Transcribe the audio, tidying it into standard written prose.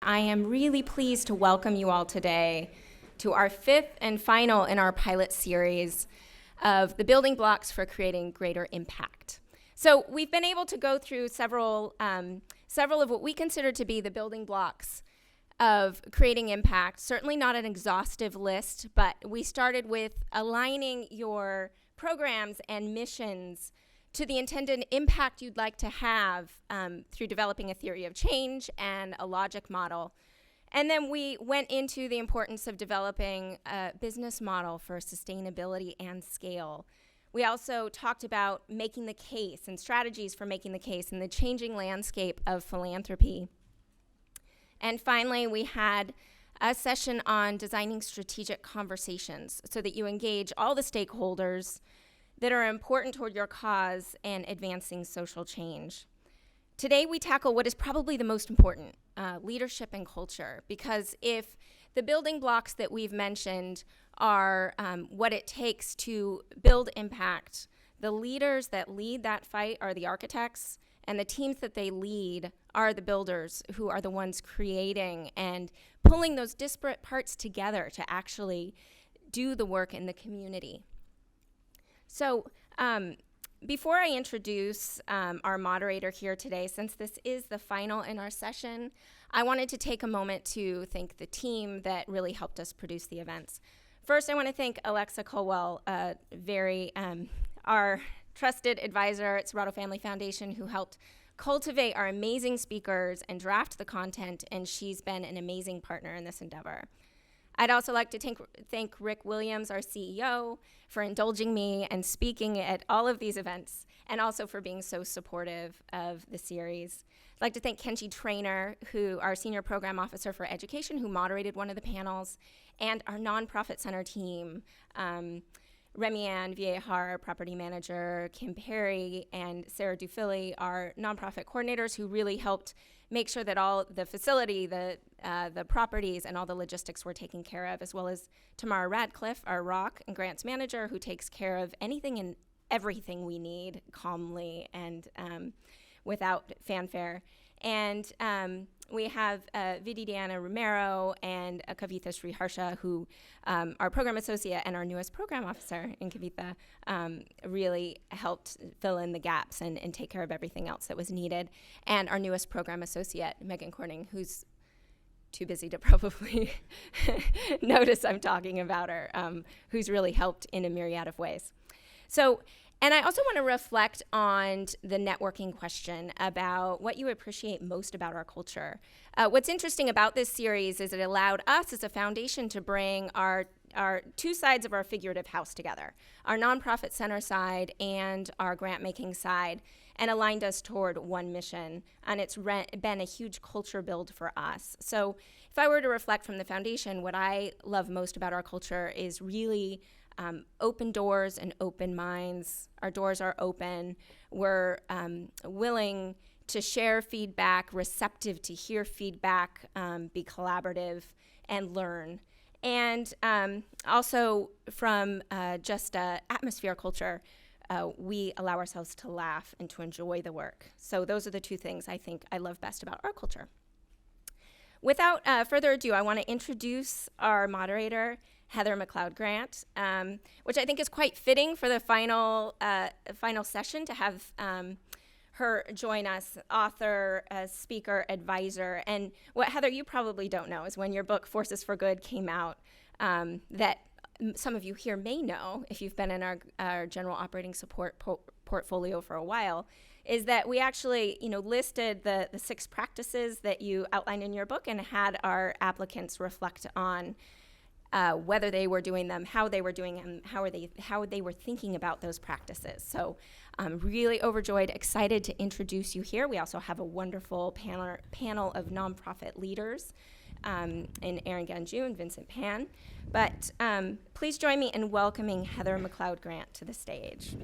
I am really pleased to welcome you all today to our fifth and final in our pilot series of the building blocks for creating greater impact. So we've been able to go through several of what we consider to be the building blocks of creating impact. Certainly not an exhaustive list, but we started with aligning your programs and missions to the intended impact you'd like to have through developing a theory of change and a logic model. And then we went into the importance of developing a business model for sustainability and scale. We also talked about making the case and strategies for making the case in the changing landscape of philanthropy. And finally, we had a session on designing strategic conversations so that you engage all the stakeholders that are important toward your cause and advancing social change. Today, we tackle what is probably the most important, leadership and culture, because if the building blocks that we've mentioned are what it takes to build impact, the leaders that lead that fight are the architects, and the teams that they lead are the builders who are the ones creating and pulling those disparate parts together to actually do the work in the community. So before I introduce our moderator here today, since this is the final in our session, I wanted to take a moment to thank the team that really helped us produce the events. First, I want to thank Alexa Colwell, our trusted advisor at Serrato Family Foundation, who helped cultivate our amazing speakers and draft the content, and she's been an amazing partner in this endeavor. I'd also like to thank Rick Williams, our CEO, for indulging me and speaking at all of these events, and also for being so supportive of the series. I'd like to thank Kenji Trainer, our Senior Program Officer for Education, who moderated one of the panels, and our nonprofit center team, Remy Ann Viejar, Property Manager, Kim Perry, and Sarah Dufilli, our nonprofit coordinators, who really helped make sure that all the facility, the properties, and all the logistics were taken care of, as well as Tamara Radcliffe, our ROC and grants manager, who takes care of anything and everything we need calmly and without fanfare. And we have Vidi Diana Romero and Kavitha Sriharsha, who our program associate and our newest program officer in Kavitha, really helped fill in the gaps and take care of everything else that was needed. And our newest program associate, Megan Corning, who's too busy to probably notice I'm talking about her, who's really helped in a myriad of ways. And I also want to reflect on the networking question about what you appreciate most about our culture. What's interesting about this series is it allowed us as a foundation to bring our two sides of our figurative house together, our nonprofit center side and our grant-making side, and aligned us toward one mission. And it's been a huge culture build for us. So if I were to reflect from the foundation, what I love most about our culture is really open doors and open minds. Our doors are open. We're willing to share feedback, receptive to hear feedback, be collaborative, and learn. And also from just atmosphere culture, we allow ourselves to laugh and to enjoy the work. So those are the two things I think I love best about our culture. Without further ado, I want to introduce our moderator, Heather McLeod Grant, which I think is quite fitting for the final session to have her join us, author, speaker, advisor. And what, Heather, you probably don't know is when your book, Forces for Good, came out, that some of you here may know, if you've been in our general operating support portfolio for a while, is that we actually listed the 6 practices that you outlined in your book and had our applicants reflect on whether they were doing them, how they were doing them, how they were thinking about those practices. So I'm really overjoyed, excited to introduce you here. We also have a wonderful panel of nonprofit leaders in Erin Ganju and Vincent Pan. But please join me in welcoming Heather McLeod Grant to the stage.